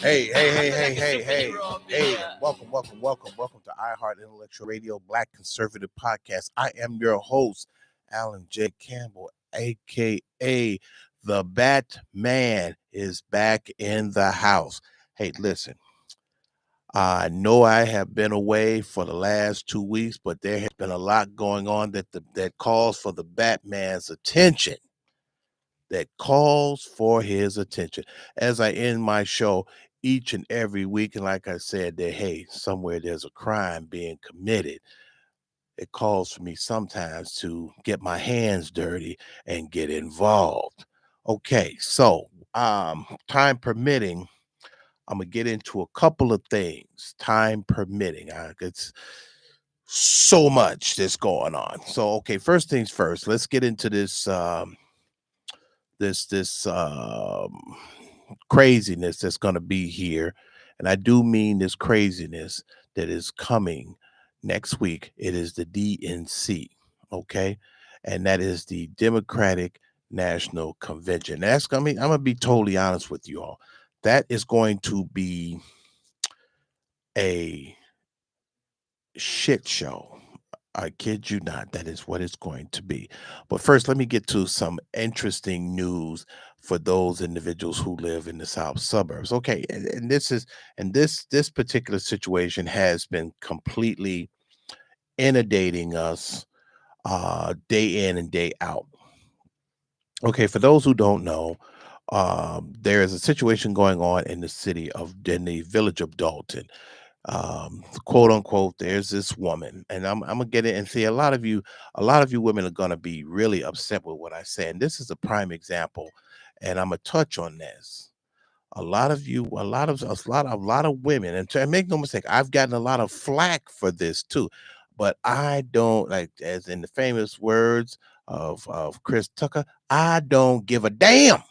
Welcome to iHeart Intellectual Radio Black Conservative Podcast. I am your host, Alan J. Campbell, aka the Batman, is back in the house. Hey, listen, I know I have been away for the last 2 weeks, but there has been a lot going on that calls for the Batman's attention. That calls for his attention. As I end my show each and every week, and like I said, that hey, somewhere there's a crime being committed. It calls for me sometimes to get my hands dirty and get involved. Okay, so time permitting, I'm gonna get into a couple of things. Time permitting, it's so much that's going on. So okay, first things first. Let's get into this craziness that's going to be here, and I do mean this craziness that is coming next week. It is the DNC, okay, and that is the Democratic National Convention. That's gonna be, I'm gonna be totally honest with you all. That is going to be a shit show. I kid you not. That is what it's going to be. But first, let me get to some interesting news for those individuals who live in the South suburbs. Okay, and this particular situation has been completely inundating us day in and day out. Okay, for those who don't know, there is a situation going on in the village of Dalton, quote unquote. There's this woman, and I'm gonna get it and see a lot of you women are gonna be really upset with what I say, and this is a prime example, and I'm gonna touch on this. A lot of you, a lot of women, and to make no mistake, I've gotten a lot of flack for this too, but I don't, like, as in the famous words of Chris Tucker, I don't give a damn.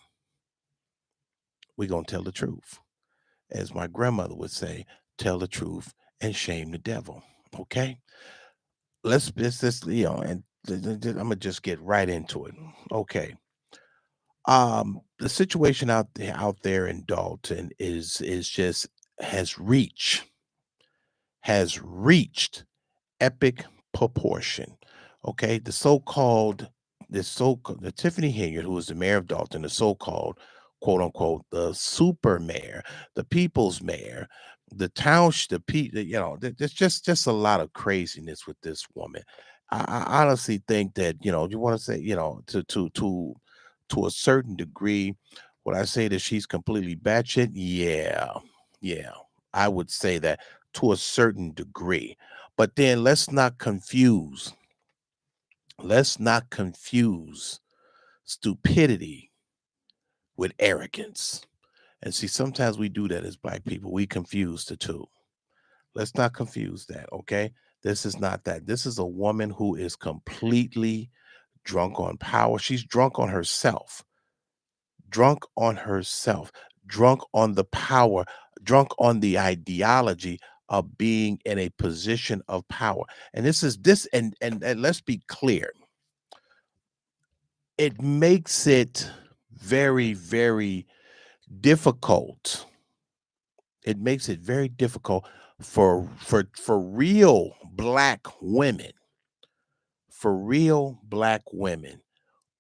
We're gonna tell the truth, as my grandmother would say, tell the truth and shame the devil. Okay, let's just and I'm gonna just get right into it. Okay, the situation out there in Dalton is just has reached epic proportion. Okay, the Tiffany Hilliard, who is the mayor of Dalton, the so-called quote unquote the super mayor, the people's mayor, the township, there's just a lot of craziness with this woman. I honestly think that you want to say to a certain degree, would I say that she's completely batshit? Yeah, yeah, I would say that to a certain degree. But then let's not confuse stupidity with arrogance. And see, sometimes we do that as black people. We confuse the two. Let's not confuse that, okay? This is not that. This is a woman who is completely drunk on power. She's drunk on herself, drunk on the power, drunk on the ideology of being in a position of power. And this is this and let's be clear. It makes it very, very difficult. It makes it very difficult for real black women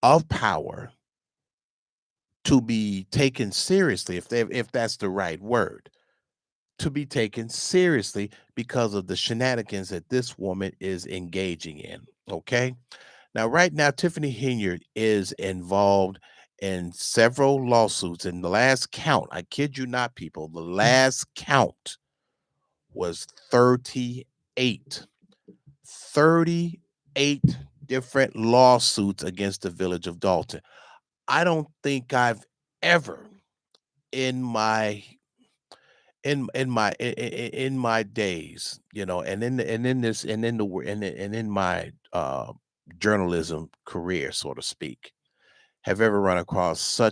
of power to be taken seriously, if that's the right word, to be taken seriously because of the shenanigans that this woman is engaging in. Okay. Now, right now, Tiffany Hilliard is involved in several lawsuits. And the last count, I kid you not, people, the last count was 38. 38 different lawsuits against the village of Dalton. I don't think I've ever in my in my days, and in this and in the wor- and in my journalism career, so to speak, have ever run across so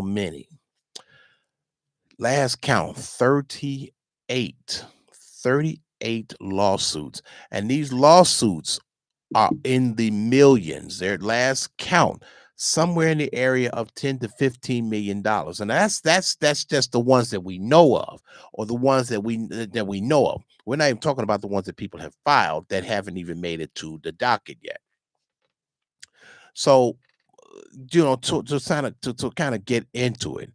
many. Last count, 38 lawsuits, and these lawsuits are in the millions. Their last count somewhere in the area of 10 to 15 million dollars. And that's just the ones that we know of, or the ones that we know of. We're not even talking about the ones that people have filed that haven't even made it to the docket yet. So, to kind of get into it,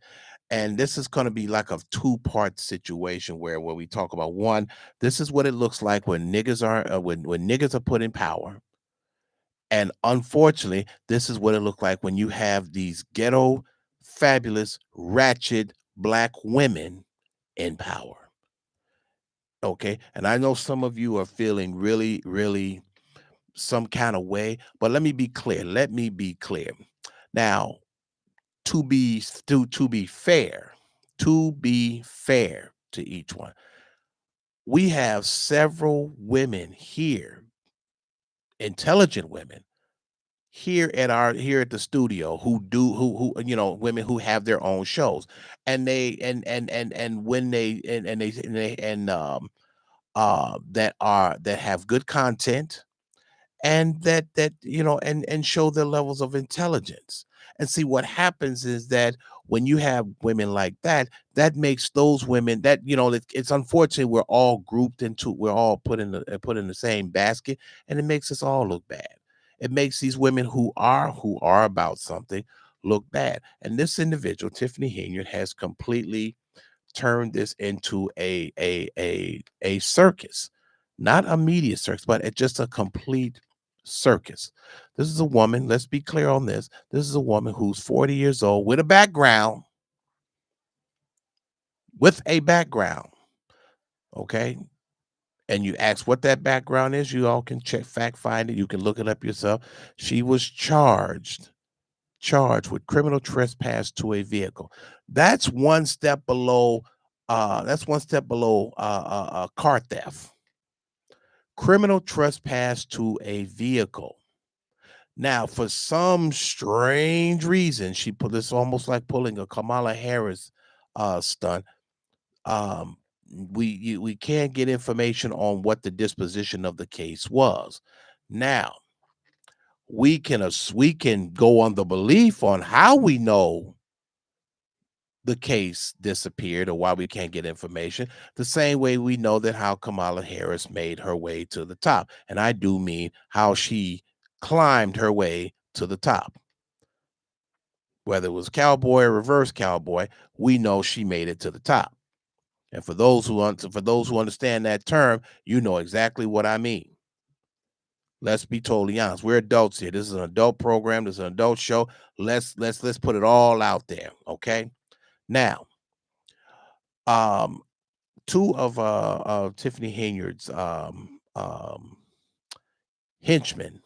and this is going to be like a two-part situation where we talk about one. This is what it looks like when niggas are when niggas are put in power. And unfortunately, this is what it looked like when you have these ghetto, fabulous, ratchet black women in power. Okay. And I know some of you are feeling really, really some kind of way, but let me be clear. Let me be clear. Now, to be fair, to each one, we have several women here, intelligent women here at the studio who do women who have their own shows, and they and when they and they that have good content, and and show their levels of intelligence. And see, what happens is that when you have women like that, that makes those women that it's unfortunate we're all put in the same basket, and it makes us all look bad. It makes these women who are about something look bad. And this individual, Tiffany Henyard, has completely turned this into a circus, not a media circus, but it's just a complete circus. This is a woman. Let's be clear on this. This is a woman who's 40 years old with a background. Okay. And you ask what that background is, you all can check fact find it. You can look it up yourself. She was charged with criminal trespass to a vehicle. That's one step below. Car theft. Criminal trespass to a vehicle. Now, for some strange reason, she put this almost like pulling a Kamala Harris stunt. Um, we can't get information on what the disposition of the case was. Now, we can go on the belief on how we know the case disappeared or why we can't get information, the same way we know that how Kamala Harris made her way to the top. And I do mean how she climbed her way to the top. Whether it was cowboy or reverse cowboy, we know she made it to the top. And for those who understand that term, you know exactly what I mean. Let's be totally honest. We're adults here. This is an adult program. This is an adult show. Let's put it all out there. Okay. Now, um, two of Tiffany Henyard's henchmen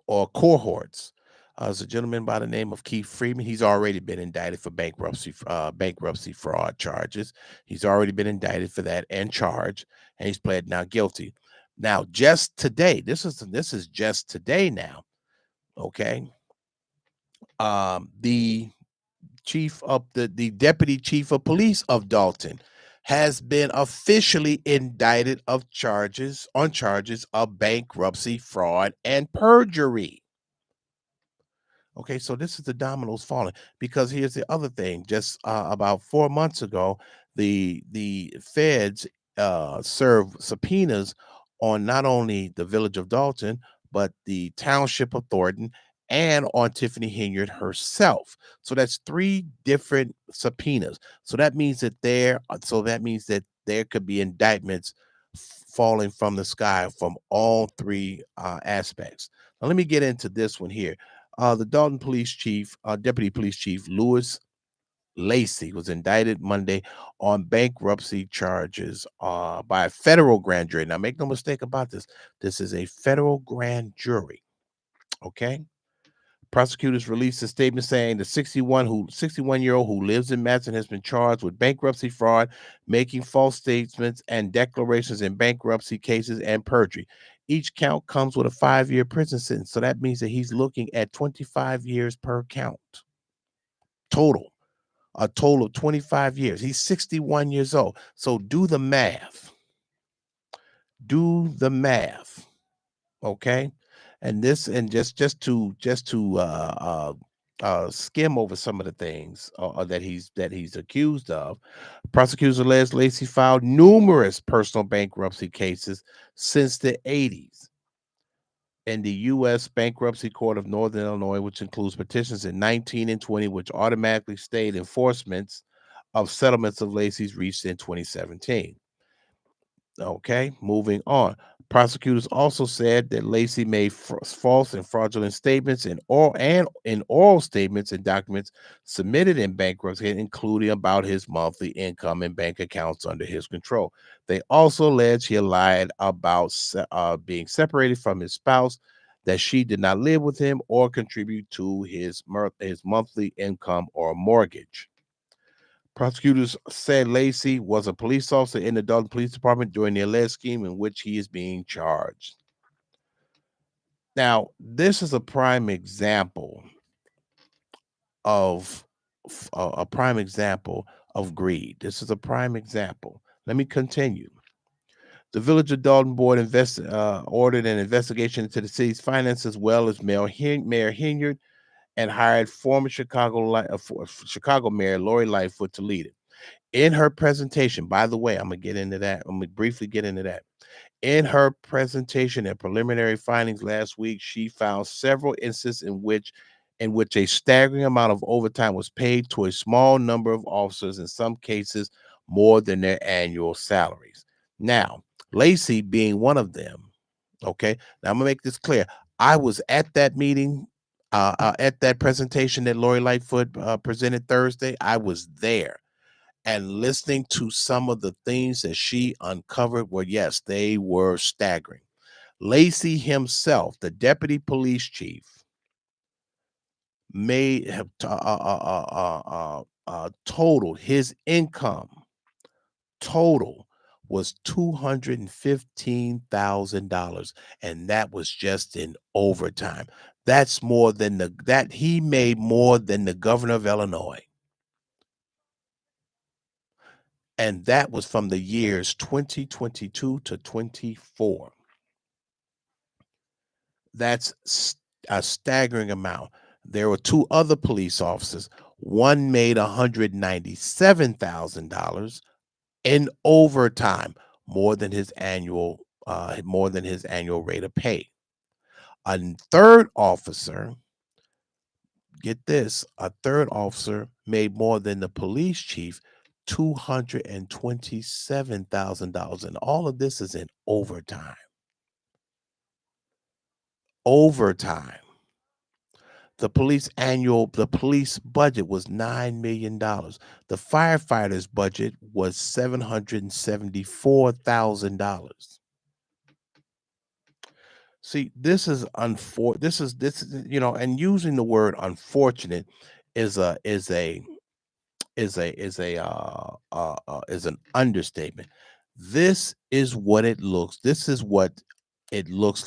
or cohorts. There's a gentleman by the name of Keith Freeman. He's already been indicted for bankruptcy fraud charges. He's already been indicted for that and charged, and he's pled now guilty. Now, just today, this is just today now. Okay, the the deputy chief of police of Dalton has been officially indicted on charges of bankruptcy fraud and perjury. Okay, so this is the dominoes falling, because here's the other thing. Just about 4 months ago, the feds served subpoenas on not only the village of Dalton, but the township of Thornton, and on Tiffany Henyard herself. So that's three different subpoenas. So that means that there could be indictments falling from the sky from all three aspects. Now, let me get into this one here. The Dalton Police Chief, Deputy Police Chief Lewis Lacey, was indicted Monday on bankruptcy charges by a federal grand jury. Now, make no mistake about this. This is a federal grand jury. Okay. Prosecutors released a statement saying the 61-year-old who lives in Madison has been charged with bankruptcy fraud, making false statements and declarations in bankruptcy cases, and perjury. Each count comes with a 5-year prison sentence. So that means that he's looking at 25 years per count. Total. A total of 25 years. He's 61 years old. So do the math. Do the math. Okay. And just to skim over some of the things that he's accused of. Prosecutors allege Lacey filed numerous personal bankruptcy cases since the 80s in the U.S. Bankruptcy Court of Northern Illinois, which includes petitions in 19 and 20, which automatically stayed enforcements of settlements of Lacey's reached in 2017. Okay, moving on. Prosecutors also said that Lacey made false and fraudulent statements in oral statements and documents submitted in bankruptcy, including about his monthly income and bank accounts under his control. They also alleged he lied about being separated from his spouse, that she did not live with him or contribute to his monthly income or mortgage. Prosecutors said Lacey was a police officer in the Dalton Police Department during the alleged scheme in which he is being charged. Now, this is a prime example of greed. This is a prime example. Let me continue. The Village of Dalton Board ordered an investigation into the city's finances, as well as Mayor Hinyard, and hired former Chicago Mayor Lori Lightfoot to lead it. In her presentation, by the way, I'm gonna get into that. I'm gonna briefly get into that. In her presentation and preliminary findings last week, she found several instances in which a staggering amount of overtime was paid to a small number of officers, in some cases more than their annual salaries. Now, Lacey being one of them. Okay, now I'm gonna make this clear. I was at that meeting, at that presentation that Lori Lightfoot presented Thursday. I was there and listening to some of the things that she uncovered were, yes, they were staggering. Lacey himself, the deputy police chief, may have totaled his income total was $215,000, and that was just in overtime. That's more than that he made more than the governor of Illinois. And that was from the years 2022 to 24. That's a staggering amount. There were two other police officers. One made $197,000 in overtime, more than his annual rate of pay. A third officer, get this, a third officer made more than the police chief, $227,000, and all of this is in overtime. Overtime. The police budget was $9 million. The firefighters budget was $774,000. See, and using the word unfortunate is an understatement. This is what it looks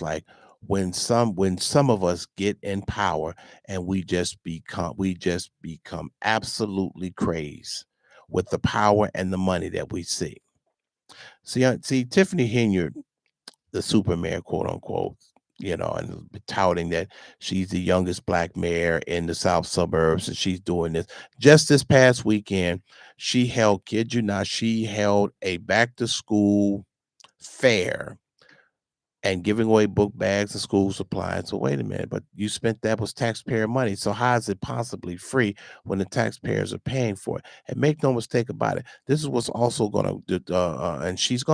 like when some of us get in power, and we just become absolutely crazed with the power and the money that we see. See, Tiffany Hinyard, the super mayor, quote unquote, and touting that she's the youngest black mayor in the south suburbs, and she's doing this. Just this past weekend, kid you not, she held a back to school fair and giving away book bags and school supplies. So wait a minute, but you spent that was taxpayer money. So how is it possibly free when the taxpayers are paying for it? And make no mistake about it, this is what's also going to, and she's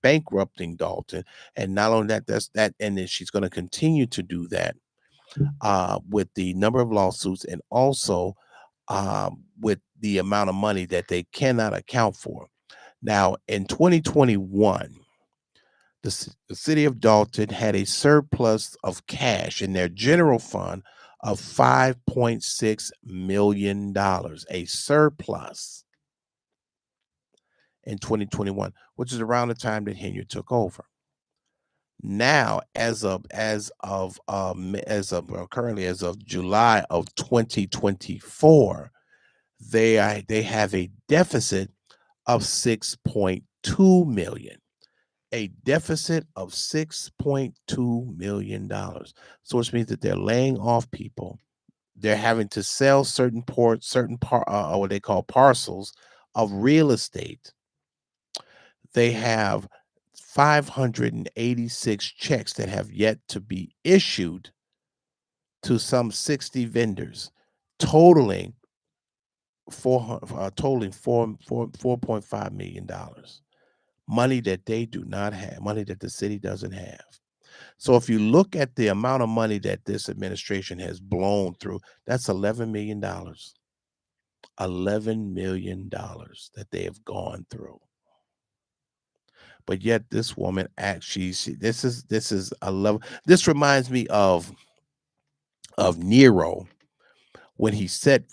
bankrupting Dalton, and not only that, and then she's going to continue to do that with the number of lawsuits, and also with the amount of money that they cannot account for. Now, in 2021. The city of Dalton had a surplus of cash in their general fund of $5.6 million, a surplus in 2021, which is around the time that Henry took over. Now, currently as of July of 2024, they have a deficit of 6.2 million. A deficit of $6.2 million. So which means that they're laying off people. They're having to sell what they call parcels of real estate. They have 586 checks that have yet to be issued to some 60 vendors, totaling totaling 4.5 million dollars. Money that they do not have, money that the city doesn't have. So if you look at the amount of money that this administration has blown through, that's $11 million. $11 million that they have gone through. But yet this woman actually, this is a love. This reminds me of Nero when he set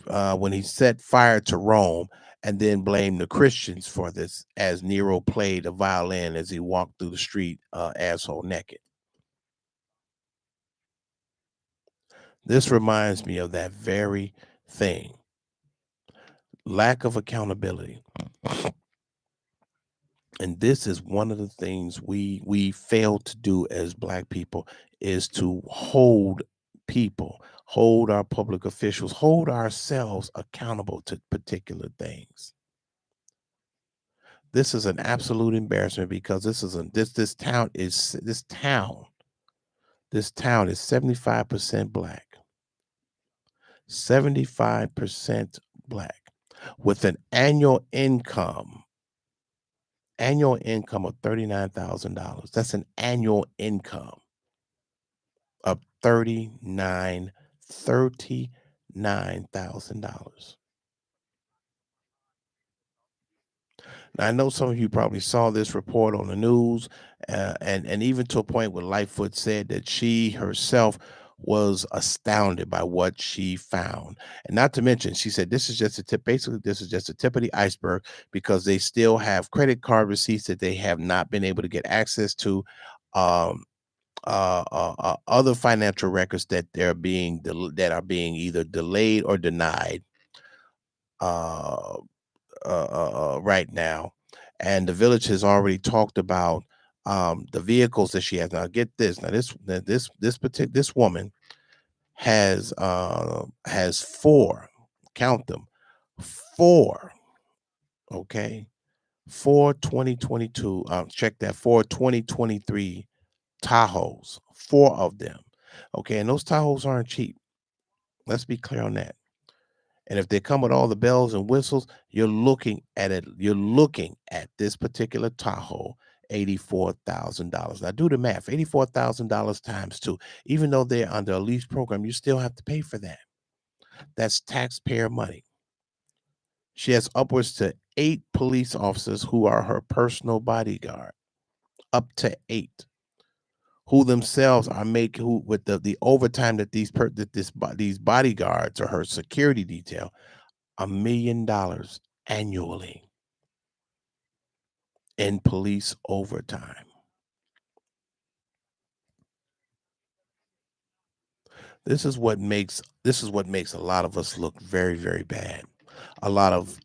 fire to Rome and then blamed the Christians for this, as Nero played a violin as he walked through the street, asshole naked. This reminds me of that very thing. Lack of accountability. And this is one of the things we fail to do as Black people, is to hold people, hold our public officials, hold ourselves accountable to particular things. This is an absolute embarrassment, because this town is 75% Black. 75% Black, with an annual income of $39,000. That's an annual income of $39,000. Now, I know some of you probably saw this report on the news, and even to a point where Lightfoot said that she herself was astounded by what she found. And not to mention, she said this is just a tip. Basically, this is just a tip of the iceberg, because they still have credit card receipts that they have not been able to get access to. Um, Other financial records that that are being either delayed or denied uh, right now. And the village has already talked about the vehicles that she has. Now, get this. Now, this woman has four. Count them. Four. Okay. Four 2022. Check that. Four 2023 Tahoes. Four of them. Okay, and those Tahoes aren't cheap. Let's be clear on that. And if they come with all the bells and whistles, you're looking at it. You're looking at this particular Tahoe, $84,000. Now do the math. $84,000 times two. Even though they're under a lease program, you still have to pay for that. That's taxpayer money. She has upwards to 8 police officers who are her personal bodyguard. Up to 8, who themselves are making, who with the overtime that these bodyguards or her security detail, $1 million annually in police overtime. This is what makes a lot of us look very, very bad. A lot of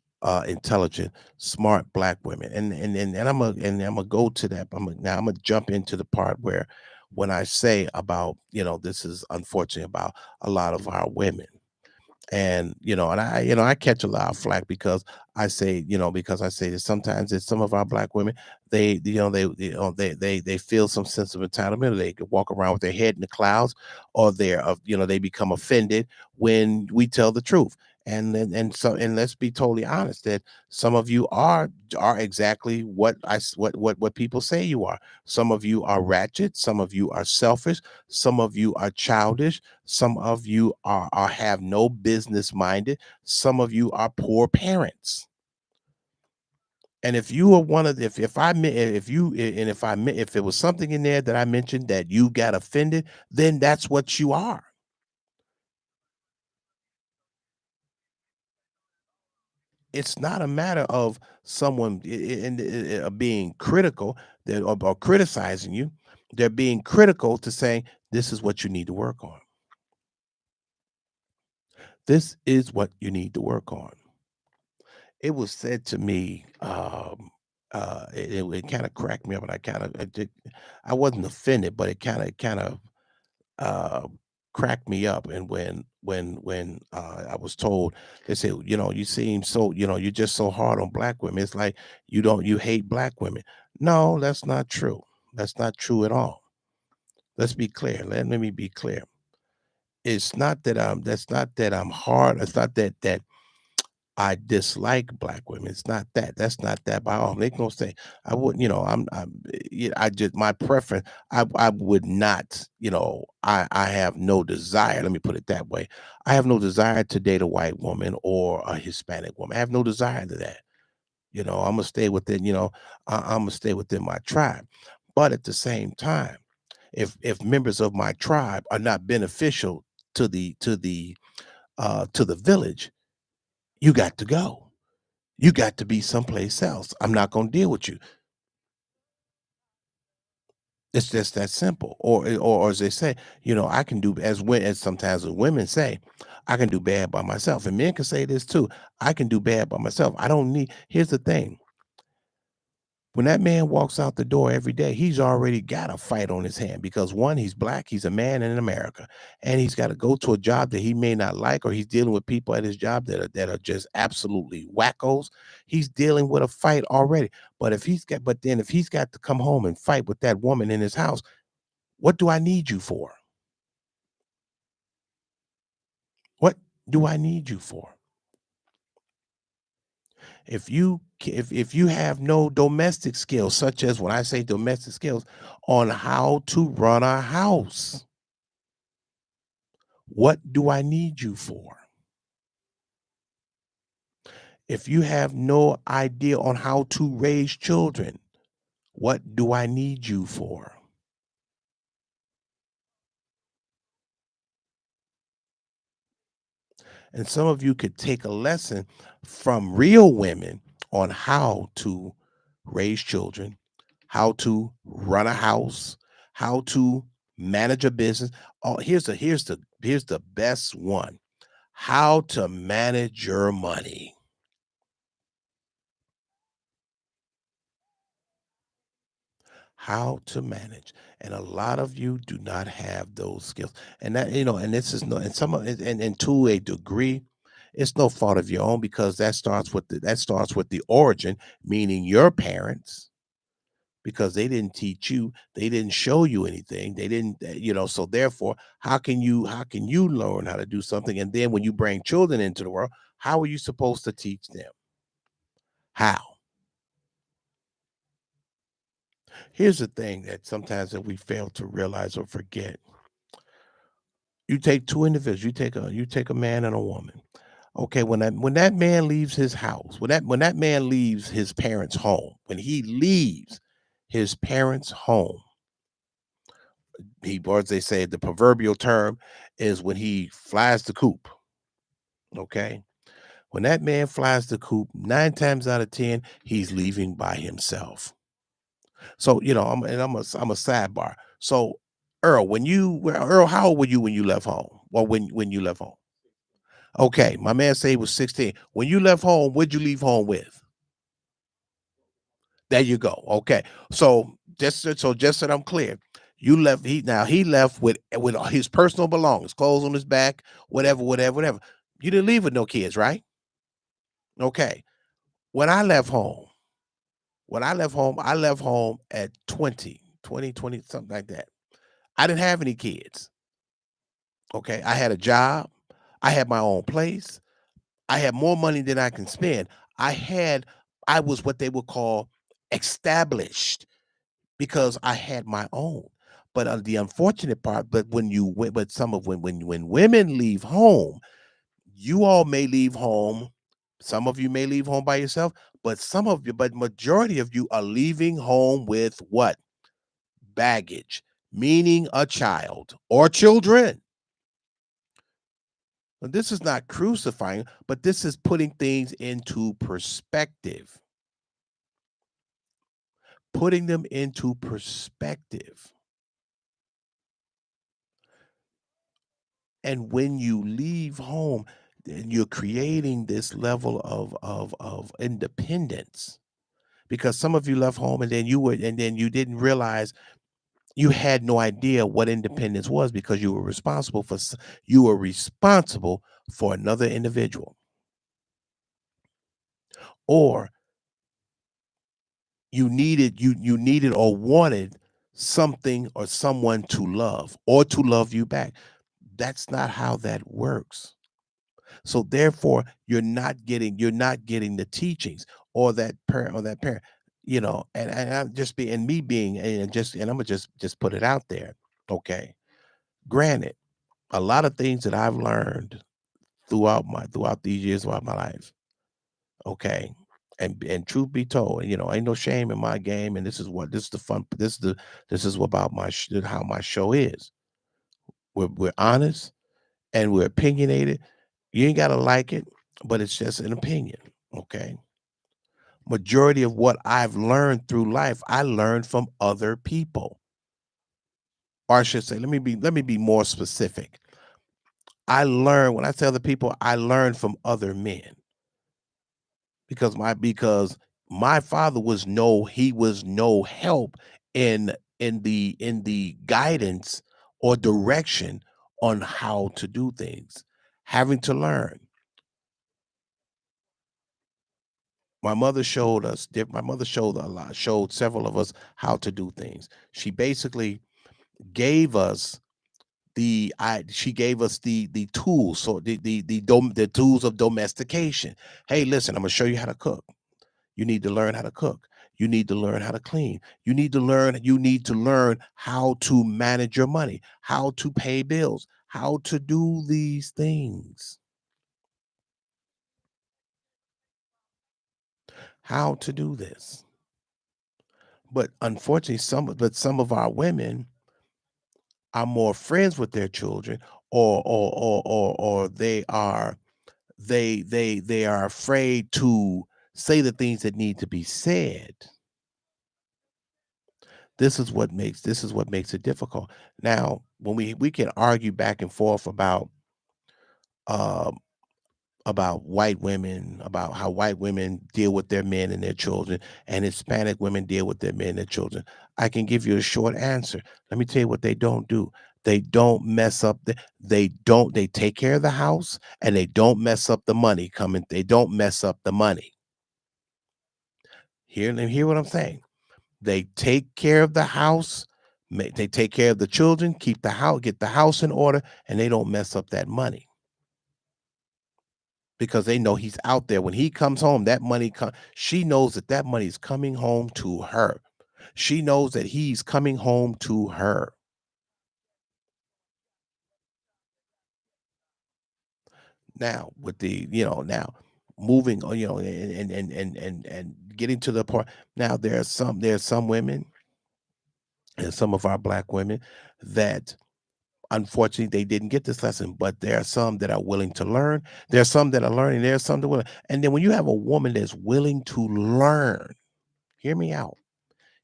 intelligent, smart Black women, and I'm gonna go to that. I'm gonna jump into the part where, when I say about, this is unfortunate about a lot of our women. And I catch a lot of flack, because I say that sometimes it's some of our Black women, they feel some sense of entitlement, or they could walk around with their head in the clouds, or they become offended when we tell the truth. And let's be totally honest, that some of you are exactly what people say you are. Some of you are ratchet, some of you are selfish, some of you are childish, some of you are have no business minded. Some of you are poor parents. And if you are one of the, if I me- if you and if I me- if it was something in there that I mentioned that you got offended, then that's what you are. It's not a matter of someone being critical, or criticizing you. They're being critical to saying, this is what you need to work on. This is what you need to work on. It was said to me, it kind of cracked me up, and I wasn't offended, but it kind of cracked me up. And when I was told, they said, you seem so, you're just so hard on black women. It's like you hate black women. No, that's not true. That's not true at all. Let's be clear. Let me be clear. It's not that I'm that's not that I'm hard. It's not that I dislike black women. It's not that. That's not that by all. They gonna say I wouldn't. I just my preference. I would not. I have no desire. Let me put it that way. I have no desire to date a white woman or a Hispanic woman. I have no desire to that. I'm gonna stay within. I'm gonna stay within my tribe. But at the same time, if members of my tribe are not beneficial to the village, you got to go. You got to be someplace else. I'm not going to deal with you. It's just that simple. Or as they say, I can do as sometimes the women say, I can do bad by myself. And men can say this too. I can do bad by myself. I don't need. Here's the thing. When that man walks out the door every day, he's already got a fight on his hand because one, he's black, he's a man in America, and he's got to go to a job that he may not like, or he's dealing with people at his job that are just absolutely wackos. He's dealing with a fight already. But then if he's got to come home and fight with that woman in his house, what do I need you for? What do I need you for? If you have no domestic skills, such as when I say domestic skills on how to run a house, what do I need you for? If you have no idea on how to raise children, what do I need you for? And some of you could take a lesson from real women on how to raise children, how to run a house, how to manage a business. Oh, here's the best one. How to manage your money. How to manage. And a lot of you do not have those skills. And and this is no, and some of it, and to a degree, it's no fault of your own because that starts with the origin, meaning your parents, because they didn't teach you, they didn't show you anything, they didn't, so therefore, how can you learn how to do something? And then when you bring children into the world, how are you supposed to teach them? How? Here's the thing that sometimes that we fail to realize or forget. You take two individuals, you take a man and a woman. Okay, when that man leaves his house, when that man leaves his parents' home, when he leaves his parents' home, or as they say, the proverbial term is when he flies the coop. Okay. When that man flies the coop, 9 times out of 10, he's leaving by himself. So, I'm a sidebar. So, Earl, how old were you when you left home? Well, when you left home? Okay, my man said he was 16. When you left home, what'd you leave home with? There you go. Okay. So just so that I'm clear, he left with his personal belongings, clothes on his back, whatever, whatever, whatever. You didn't leave with no kids, right? Okay. When I left home, I left home at 20, something like that. I didn't have any kids. Okay. I had a job. I had my own place. I had more money than I can spend. I had, I was what they would call established because I had my own. But the unfortunate part, but some of when women leave home, you all may leave home. Some of you may leave home by yourself, but majority of you are leaving home with what? Baggage, meaning a child or children. Now, this is not crucifying, but this is putting things into perspective, putting them into perspective. And when you leave home, then you're creating this level of independence because some of you left home and then you didn't realize You had no idea what independence was because you were responsible for you were responsible for another individual, or you needed or wanted something or someone to love or to love you back. That's not how that works. So therefore, you're not getting the teachings or that parent, and I'm just being and me being and just and I'm gonna just put it out there. Okay. Granted, a lot of things that I've learned throughout these years throughout my life. Okay. And truth be told, ain't no shame in my game. And this is the fun. This is what about how my show is. We're honest and we're opinionated. You ain't gotta like it, but it's just an opinion. Okay. Majority of what I've learned through life, I learned from other people. Or I should say, let me be more specific. I learned when I tell the people I learned from other men because my father was no help in the guidance or direction on how to do things. Having to learn. My mother showed several of us how to do things. She basically gave us she gave us the tools, so the tools of domestication. Hey, listen, I'm gonna show you how to cook. You need to learn how to cook. You need to learn how to clean. You need to learn how to manage your money, how to pay bills, how to do these things, how to do this. But unfortunately, some of our women are more friends with their children, or they are afraid to say the things that need to be said. This is what makes it difficult. Now, when we can argue back and forth um about white women, about how white women deal with their men and their children, and Hispanic women deal with their men and their children. I can give you a short answer. Let me tell you what they don't do. They don't mess up they take care of the house, and they don't mess up the money coming. They don't mess up the money. Hear what I'm saying. They take care of the house, they take care of the children, keep the house, get the house in order, and they don't mess up that money because they know he's out there. When he comes home, she knows that money is coming home to her. She knows that he's coming home to her. Now, now moving on, and getting to the part. Now, there are some women and some of our black women that unfortunately they didn't get this lesson, but there are some that are willing to learn. There are some that are learning. There are some that will. And then when you have a woman that's willing to learn, hear me out.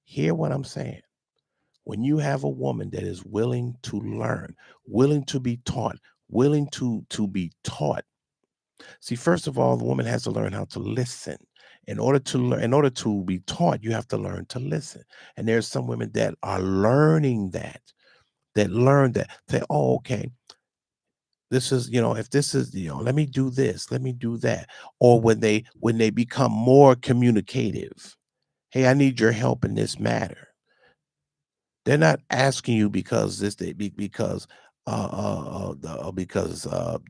Hear what I'm saying. When you have a woman that is willing to learn, willing to be taught, willing to be taught. See, first of all, the woman has to learn how to listen. In order to be taught, you have to learn to listen. And there's some women that are learning that learn that. Say, oh, okay, this is, if this is, let me do this, let me do that. Or when they become more communicative. Hey, I need your help in this matter. They're not asking you because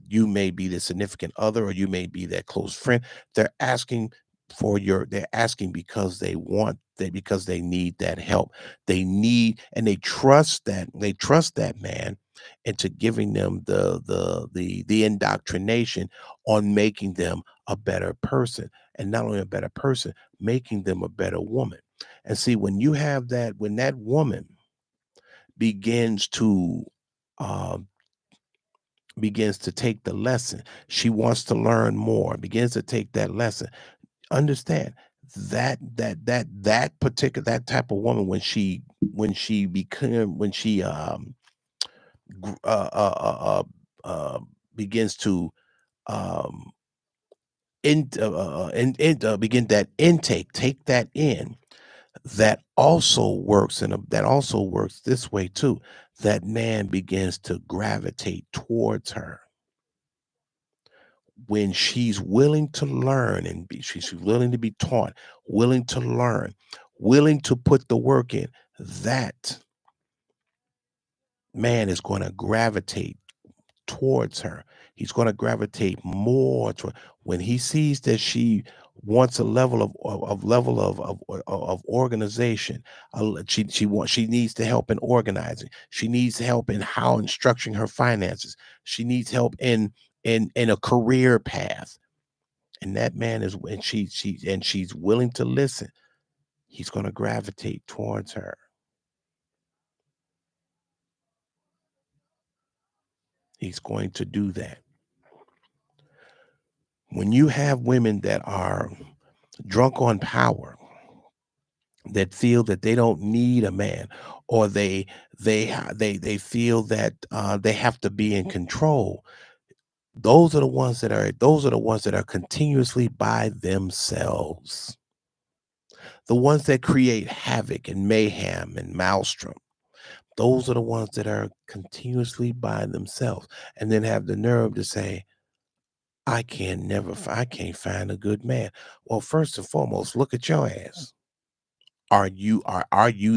you may be the significant other or you may be that close friend. They're asking they're asking because because they need that help. They need and they trust that man into giving them the indoctrination on making them a better person, and not only a better person, making them a better woman. And see, when that woman begins to uh, begins to take the lesson, she wants to learn more. Begins to take that lesson. Understand that type of woman gr- uh, uh, uh, begins to um, begin that intake, take that in. that also works this way too. That man begins to gravitate towards her when she's willing to learn and she's willing to be taught, willing to learn, willing to put the work in. That man is going to gravitate towards her. He's going to gravitate more toward when he sees that she wants a level of organization. She needs the help in organizing. She needs help in how in structuring her finances. She needs help in a career path. And that man is when she's willing to listen. He's going to gravitate towards her. He's going to do that. When you have women that are drunk on power, that feel that they don't need a man, or they feel that they have to be in control. Those are the ones that are continuously by themselves. The ones that create havoc and mayhem and maelstrom. Those are the ones that are continuously by themselves, and then have the nerve to say, I can't find a good man. Well, first and foremost, look at your ass. Are you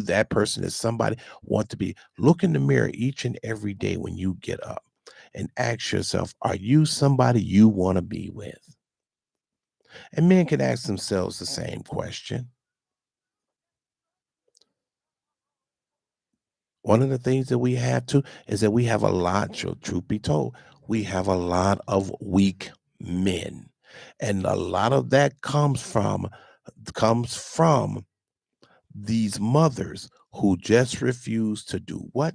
that person that somebody want to be? Look in the mirror each and every day when you get up and ask yourself, are you somebody you want to be with? And men can ask themselves the same question. One of the things that we have to is that we have a lot, truth be told, we have a lot of weak men. And a lot of that comes from these mothers who just refuse to do what?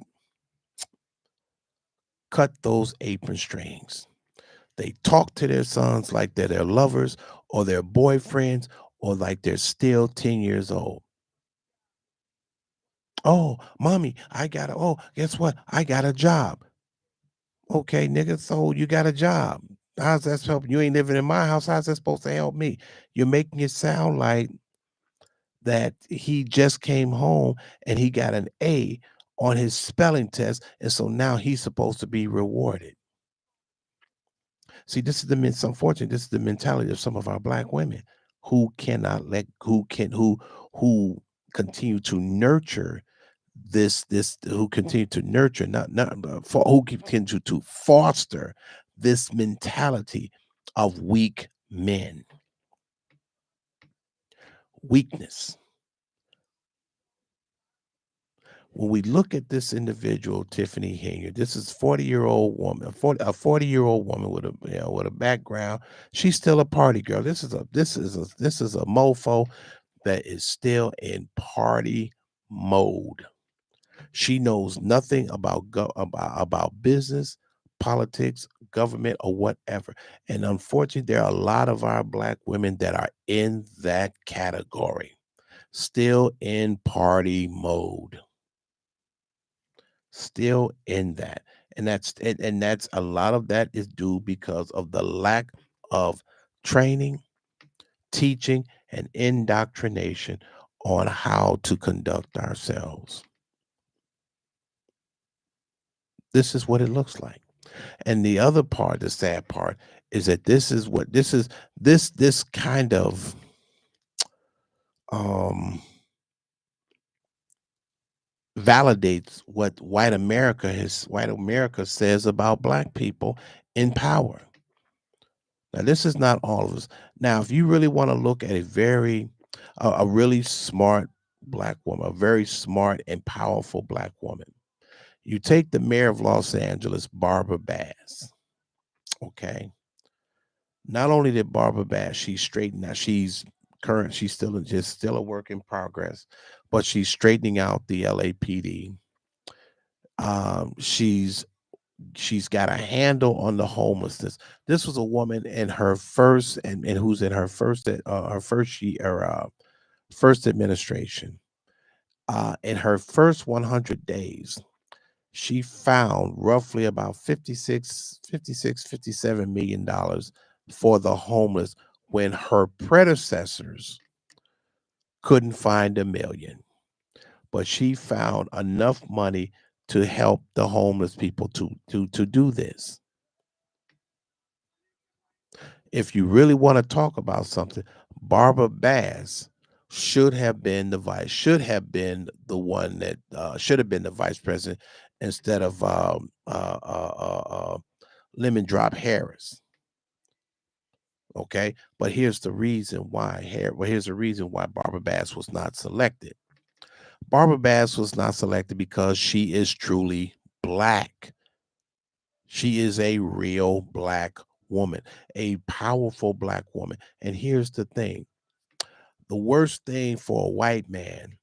Cut those apron strings. They talk to their sons like they're their lovers or their boyfriends or like they're still 10 years old. Oh, mommy, guess what? I got a job. Okay, nigga, so you got a job. How's that helping? You ain't living in my house. How's that supposed to help me? You're making it sound like that he just came home and he got an A on his spelling test. And so now he's supposed to be rewarded. See, it's unfortunate. This is the mentality of some of our black women who cannot let, who continue to nurture who continue to nurture, who continue to foster this mentality of weak men, weakness. When we look at this individual, Tiffany Hilliard, this is 40-year-old woman, a 40-year-old woman with a background. She's still a party girl. This is a mofo that is still in party mode. She knows nothing about business, politics, government, or whatever. And unfortunately, there are a lot of our black women that are in that category, still in party mode, still in that. And that's a lot of that is due because of the lack of training, teaching, and indoctrination on how to conduct ourselves. This is what it looks like. And the other part, the sad part, is that this kind of um validates what white America says about black people in power. Now, this is not all of us. Now, if you really want to look at a really smart black woman, a very smart and powerful black woman, you take the mayor of Los Angeles, Barbara Bass. Okay. Not only did Barbara Bass, she's straightened out, she's still a work in progress, but she's straightening out the LAPD. Um, she's she's got a handle on the homelessness. This was a woman in her first and who's in her first administration. In her first 100 days, she found roughly about 57 million dollars for the homeless when her predecessors couldn't find a million, but she found enough money to help the homeless people to do this. If you really want to talk about something, Barbara Bass should have been the one that should have been the vice president instead of Lemon Drop Harris. Okay, but here's the reason why. Here's the reason why Barbara Bass was not selected. Barbara Bass was not selected because she is truly black. She is a real black woman, a powerful black woman. And here's the thing: the worst thing for a white man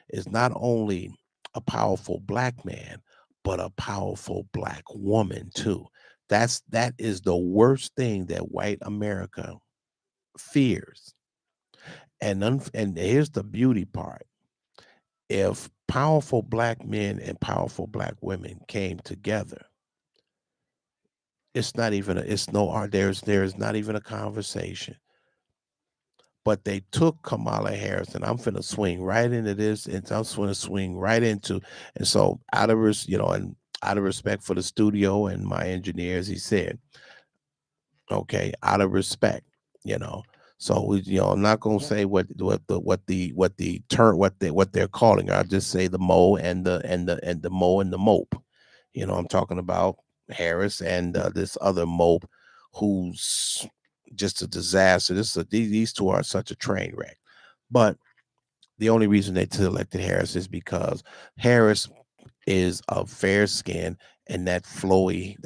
is not only a powerful black man, but a powerful black woman too. That is the worst thing that white America fears. And here's the beauty part. If powerful black men and powerful black women came together, it's not even a, it's no there's not even a conversation. But they took Kamala Harris, and I'm finna swing right into this, and I'm gonna swing right into, and so and out of respect for the studio and my engineers, he said, okay, out of respect, you know. So I'm not gonna say what they're calling her. I'll just say the Mo and the Mo and the Mope. I'm talking about Harris and this other Mope who's just a disaster. These two are such a train wreck. But the only reason they selected Harris is because Harris is of fair skin and that flowing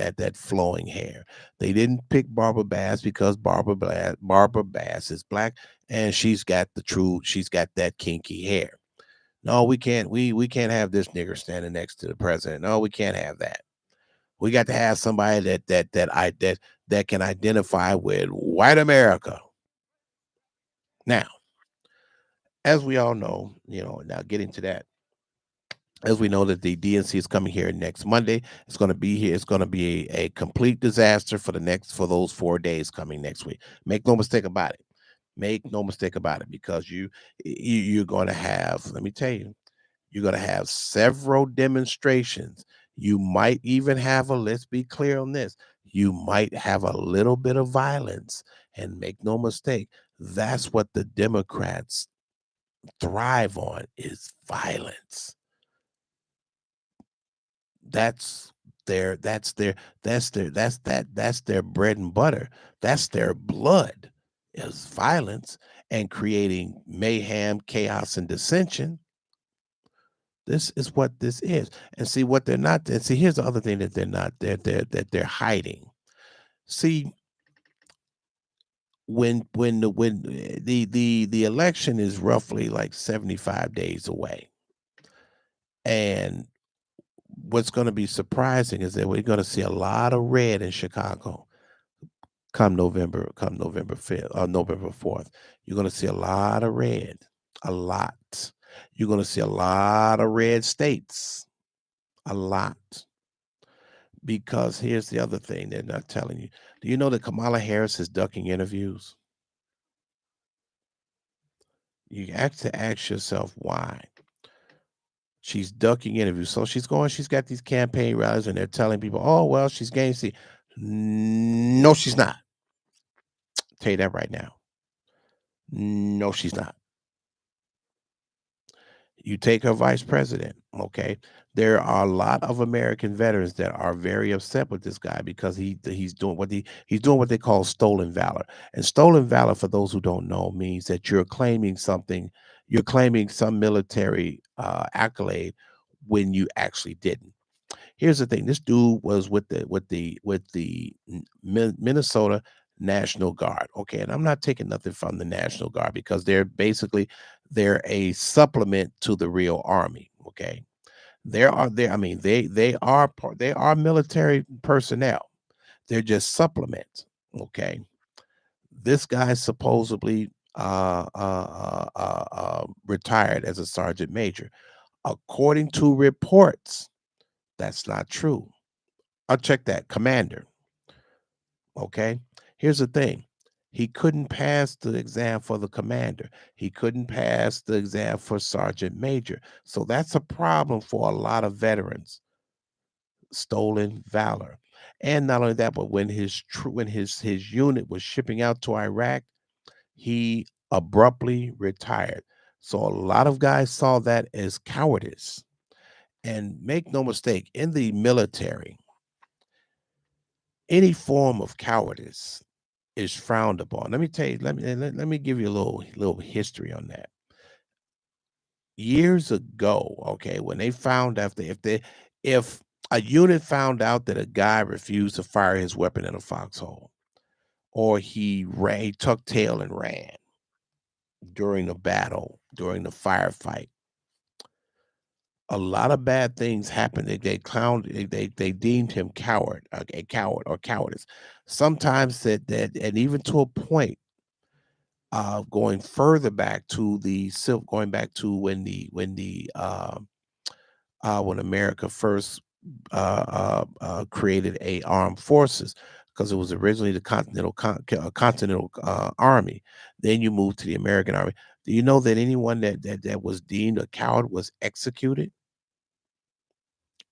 hair. They didn't pick Barbara Bass because Barbara Bass is black and she's got that kinky hair. No, we can't have this nigger standing next to the president. No, we can't have that. We got to have somebody that can identify with white America. Now, as we all know, now getting to that, as we know that the DNC is coming here next Monday. It's going to be here. It's going to be a complete disaster for those 4 days coming next week. Make no mistake about it. Make no mistake about it, because you're going to have. Let me tell you, you're going to have several demonstrations. You might even have let's be clear on this. You might have a little bit of violence, and make no mistake, that's what the Democrats thrive on, is violence. That's that's their bread and butter. That's their blood, is violence and creating mayhem, chaos, and dissension. This is what this is. And see what they're not. And see, here's the other thing that they're hiding. See, when the election is roughly like 75 days away, and what's going to be surprising is that we're going to see a lot of red in Chicago come November 5th or November 4th. You're going to see a lot of red, a lot. You're going to see a lot of red states, a lot. Because here's the other thing they're not telling you. Do you know that Kamala Harris is ducking interviews? You have to ask yourself why. She's ducking interviews. So she's got these campaign rallies and they're telling people, oh, well, she's gaining seat. No, she's not. Tell you that right now. No, she's not. You take her vice president, okay? There are a lot of American veterans that are very upset with this guy because he's doing what they call stolen valor. And stolen valor, for those who don't know, means that you're claiming something, you're claiming some military accolade when you actually didn't. Here's the thing: this dude was with the Minnesota National Guard. Okay, and I'm not taking nothing from the National Guard because they're a supplement to the real army. Okay, they are military personnel. They're just supplements. Okay, this guy supposedly retired as a sergeant major. According to reports, that's not true. I'll check that. Commander. Okay. Here's the thing. He couldn't pass the exam for the commander. He couldn't pass the exam for sergeant major. So that's a problem for a lot of veterans. Stolen valor. And not only that, but when his unit was shipping out to Iraq, he abruptly retired. So a lot of guys saw that as cowardice. And make no mistake, in the military, any form of cowardice is frowned upon. Let me tell you, let me give you a little history on that. Years ago, okay, when they found out that if a unit found out that a guy refused to fire his weapon in a foxhole, or he tucked tail and ran during a battle, during the firefight, a lot of bad things happened. They deemed him a coward or cowardice. Sometimes that and even to a point, going further back to going back to when America first created a armed forces, because it was originally the Continental Army. Then you moved to the American Army. Do you know that anyone that was deemed a coward was executed?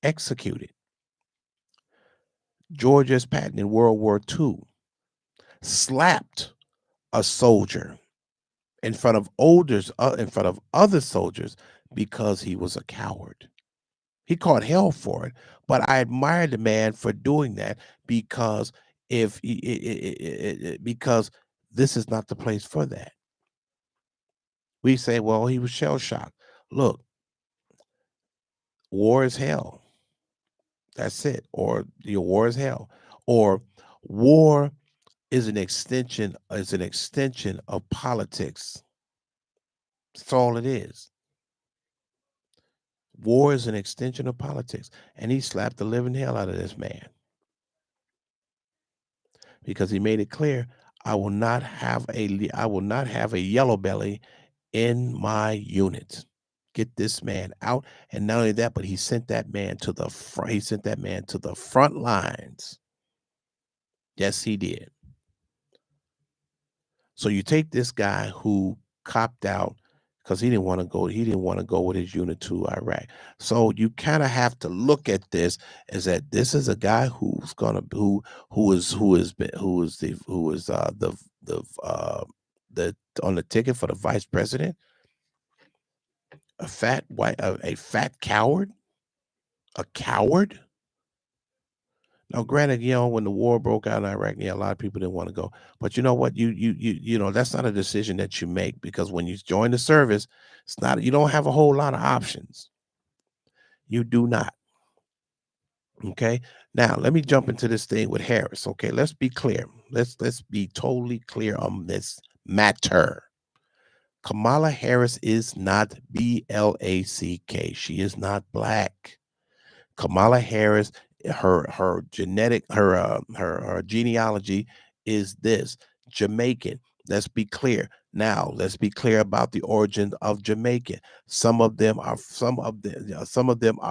Executed. George S. Patton in World War II slapped a soldier in front of other soldiers because he was a coward. He caught hell for it, but I admire the man for doing that, because if because this is not the place for that. We say, well, he was shell shocked. Look, war is hell. That's it. Or war is hell. Or war is an extension of politics. That's all it is. War is an extension of politics, and he slapped the living hell out of this man, because he made it clear, I will not have a yellow belly in my unit. Get this man out. And not only that, but he sent that man to the front. He sent that man to the front lines. Yes, he did. So you take this guy who copped out because he didn't want to go. He didn't want to go with his unit to Iraq. So you kind of have to look at this as that this is a guy who is the on the ticket for the vice president, a fat coward, a coward. Now, granted, when the war broke out in Iraq, yeah, a lot of people didn't want to go. But you know what? That's not a decision that you make, because when you join the service, you don't have a whole lot of options. You do not. Okay. Now, let me jump into this thing with Harris. Okay, let's be clear. Let's be totally clear on this matter. Kamala Harris is not BLACK. She is not black. Kamala Harris, her genealogy is this: Jamaican. Let's be clear. Now, let's be clear about the origin of Jamaican. Some of them are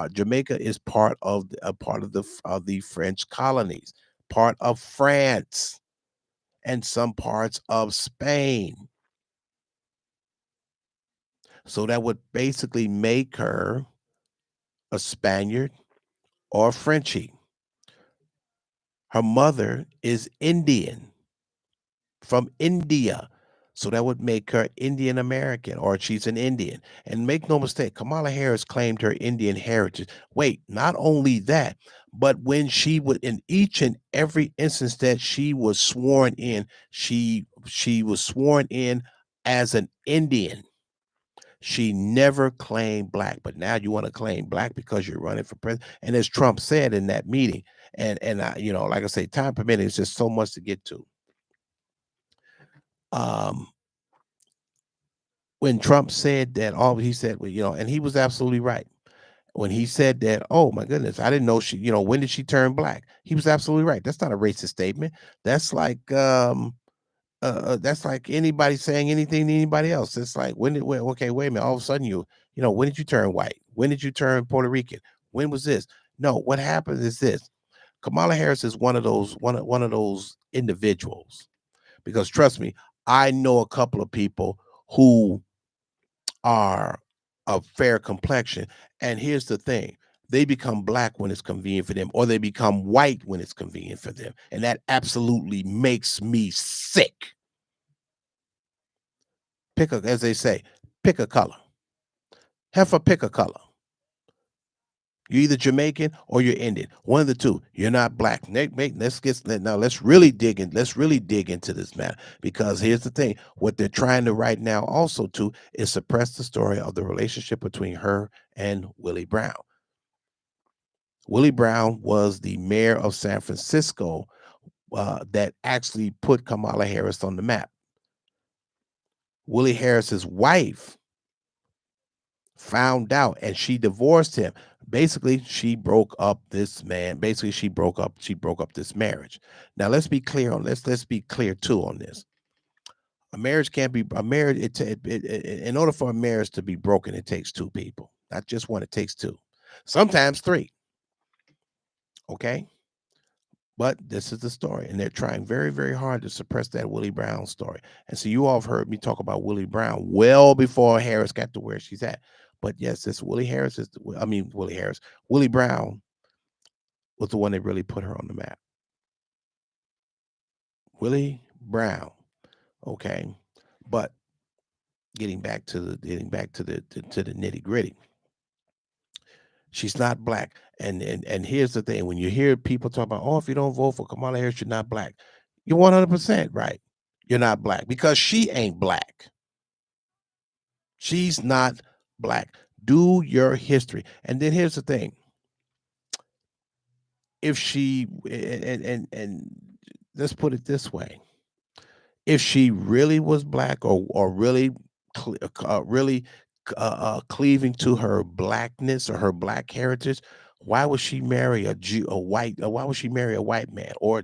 Jamaica is part of the French colonies, part of France, and some parts of Spain. So that would basically make her a Spaniard or a Frenchie. Her mother is Indian, from India. So that would make her Indian American, or she's an Indian. And make no mistake, Kamala Harris claimed her Indian heritage. Wait, not only that, but when she would, in each and every instance that she was sworn in, she was sworn in as an Indian. She never claimed black, but now you want to claim black because you're running for president. And as Trump said in that meeting, and like I say, time permitting, it's just so much to get to. Um, when Trump said that, all he said, well, and he was absolutely right. When he said that, oh my goodness, I didn't know when did she turn black? He was absolutely right. That's not a racist statement. That's like anybody saying anything to anybody else. It's like, okay, wait a minute. All of a sudden when did you turn white? When did you turn Puerto Rican? When was this? No, what happens is this. Kamala Harris is one of those individuals Because trust me, I know a couple of people who are of fair complexion. And here's the thing, they become black when it's convenient for them, or they become white when it's convenient for them. And that absolutely makes me sick. As they say, pick a color. Heifer, pick a color. You're either Jamaican or you're Indian. One of the two. You're not black. Let's really dig in. Let's really dig into this matter, because here's the thing: what they're trying to right now also too is suppress the story of the relationship between her and Willie Brown. Willie Brown was the mayor of San Francisco that actually put Kamala Harris on the map. Willie Harris's wife found out and she divorced him. Basically, she broke up this man. Basically, she broke up this marriage. Now let's be clear on let's be clear too on this. A marriage can't be a marriage. In order for a marriage to be broken, it takes two people, not just one. It takes two, sometimes three. Okay. But this is the story, and they're trying very, very hard to suppress that Willie Brown story. And so you all have heard me talk about Willie Brown well before Harris got to where she's at. But yes, this Willie Harris is, Willie Harris, Willie Brown was the one that really put her on the map. Willie Brown, okay. But getting back to the nitty gritty, she's not black. And here's the thing: when you hear people talk about, oh, if you don't vote for Kamala Harris, you're not black. You're 100% right. You're not black because she ain't black. She's not black. Do your history. And then here's the thing: if she and let's put it this way, if she really was black, or really really cleaving to her blackness or her black heritage, why would she marry a Jew, a white? Why would she marry a white man, or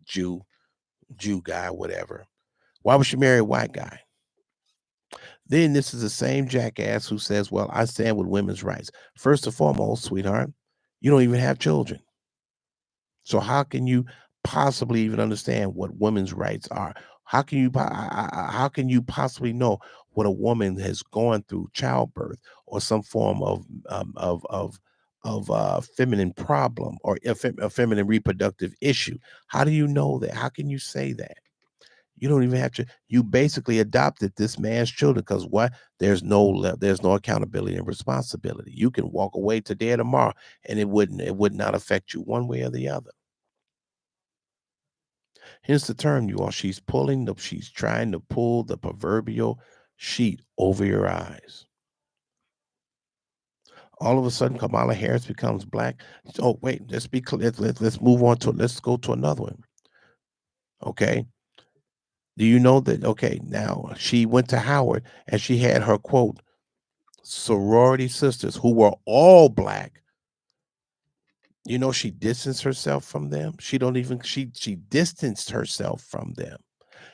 Jew guy, whatever? Why would she marry a white guy? Then this is the same jackass who says, well, I stand with women's rights. First and foremost, sweetheart, you don't even have children. So how can you possibly even understand what women's rights are? How can you possibly know what a woman has gone through childbirth, or some form of feminine problem, or a feminine reproductive issue? How do you know that? How can you say that? You don't even have to. You basically adopted this man's children, because what? There's no accountability and responsibility. You can walk away today or tomorrow, and it would not affect you one way or the other. Here's the term, you all. She's trying to pull the proverbial sheet over your eyes. All of a sudden, Kamala Harris becomes black. Oh, wait, let's be clear. Let's move on to let's go to another one. Okay. Do you know that? Okay, now she went to Howard and she had her quote sorority sisters who were all black. She distanced herself from them. She distanced herself from them.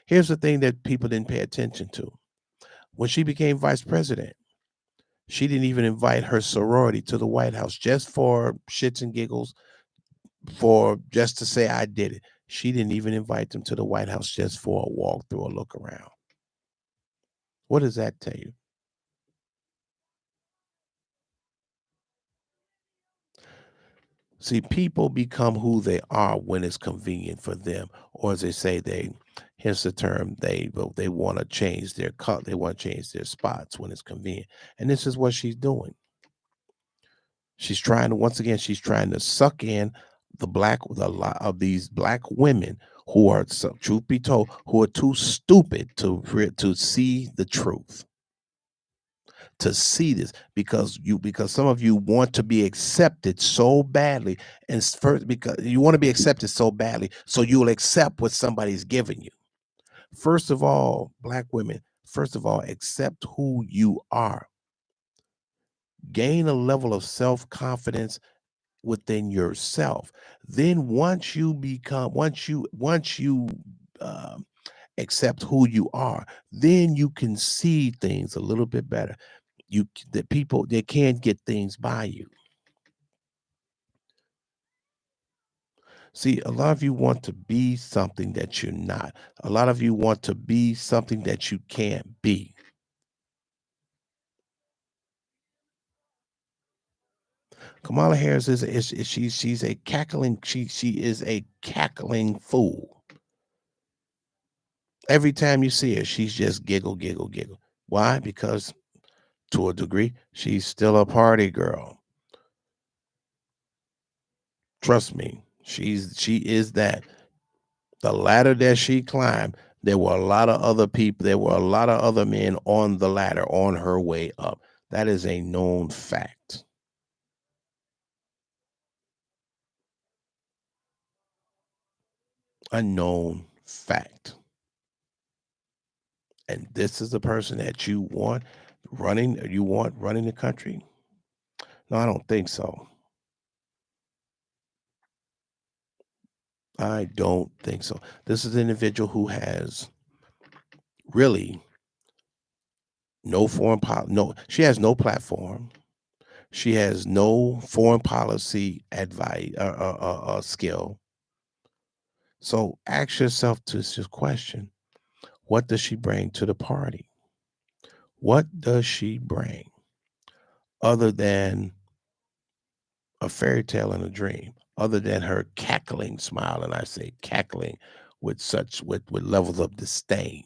Here's the thing that people didn't pay attention to. When she became vice president, she didn't even invite her sorority to the White House, just for shits and giggles, for just to say I did it. She didn't even invite them to the White House just for a walk through, a look around. What does that tell you? See, people become who they are when it's convenient for them, or as they say, here's the term, they want to change their cut, they want to change their spots when it's convenient, and this is what she's doing. She's trying to suck in the lot of these black women who are, truth be told, who are too stupid to see the truth, to see this, because some of you want to be accepted so badly, and first, because you want to be accepted so badly, so you'll accept what somebody's giving you. First of all, black women, first of all, accept who you are. Gain a level of self-confidence within yourself. Then once you um, accept who you are, then you can see things a little bit better. The people, they can't get things by you. See, a lot of you want to be something that you're not. A lot of you want to be something that you can't be. Kamala Harris she's a cackling she is a cackling fool. Every time you see her, she's just giggle, giggle, giggle. Why? Because to a degree, she's still a party girl. Trust me, she is that. The ladder that she climbed, there were a lot of other people, there were a lot of other men on the ladder on her way up. That is a known fact. A known fact. And this is the person that you want running the country? No, I don't think so. I don't think so. This is an individual who has really no, she has no platform. She has no foreign policy advice skill. So ask yourself this question: what does she bring to the party? What does she bring other than a fairy tale and a dream? Other than her cackling smile, and I say cackling with levels of disdain.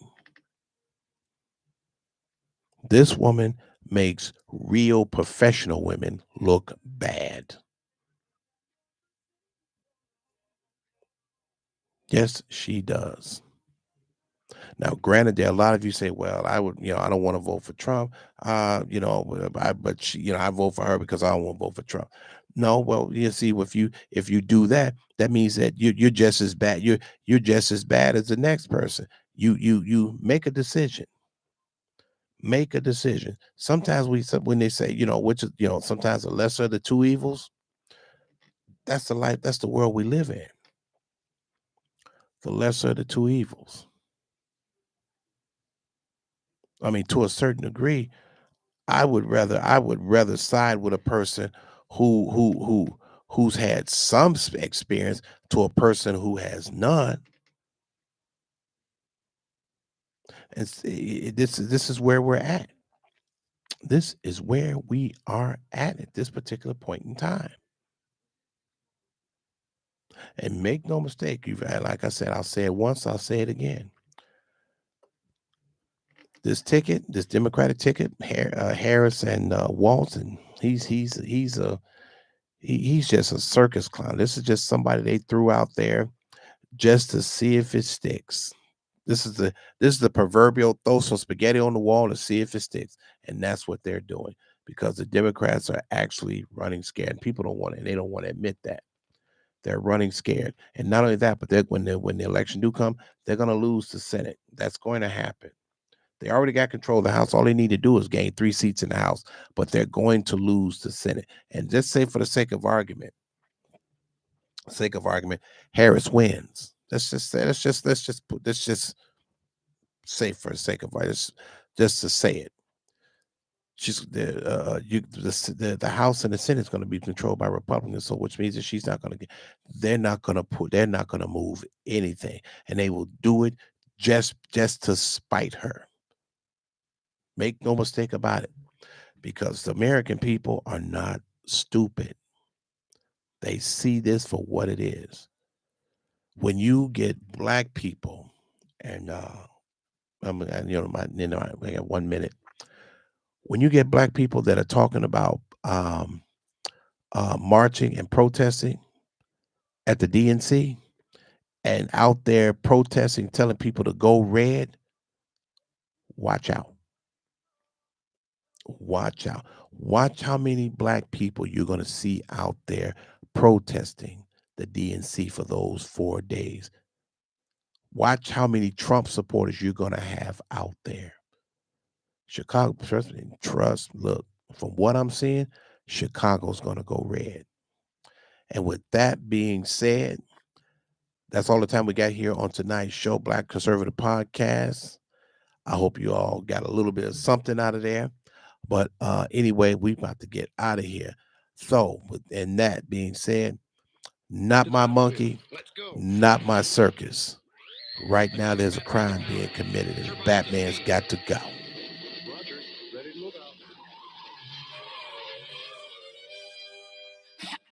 This woman makes real professional women look bad. Yes, she does. Now, granted, there are a lot of you say, "Well, I don't want to vote for Trump." I vote for her because I don't want to vote for Trump. No, well, you see, if you do that, that means that you're just as bad. You're just as bad as the next person. You make a decision. Make a decision. Sometimes when they say, which is, sometimes the lesser of the two evils. That's the life. That's the world we live in. The lesser of the two evils. I mean, to a certain degree, I would rather side with a person who's had some experience to a person who has none. And this is where we're at. This is where we are at this particular point in time. And make no mistake, like I said, I'll say it once, I'll say it again. This Democratic ticket, Harris and Walton, he's just a circus clown. This is just somebody they threw out there just to see if it sticks. This is the this is the proverbial throw some spaghetti on the wall to see if it sticks, and that's what they're doing because the Democrats are actually running scared. And people don't want it; they don't want to admit that they're running scared. And not only that, but when the election do come, they're going to lose the Senate. That's going to happen. They already got control of the House. All they need to do is gain 3 seats in the House, but they're going to lose the Senate. And just say for the sake of argument, Harris wins. Let's just say for the sake of argument, just to say it. She's the House and the Senate is going to be controlled by Republicans, so which means that she's not going to get. They're not going to move anything, and they will do it just to spite her. Make no mistake about it, because the American people are not stupid. They see this for what it is. When you get black people, and I got 1 minute. When you get black people that are talking about marching and protesting at the DNC and out there protesting, telling people to go red, watch out. Watch out. Watch how many black people you're going to see out there protesting the DNC for those 4 days. Watch how many Trump supporters you're going to have out there. Chicago, look, from what I'm seeing, Chicago's going to go red. And with that being said, that's all the time we got here on tonight's show, Black Conservative Podcast. I hope you all got a little bit of something out of there. But anyway, we about to get out of here. So, and that being said, not my monkey. Not my circus. Right now, there's a crime being committed, and Batman's got to go.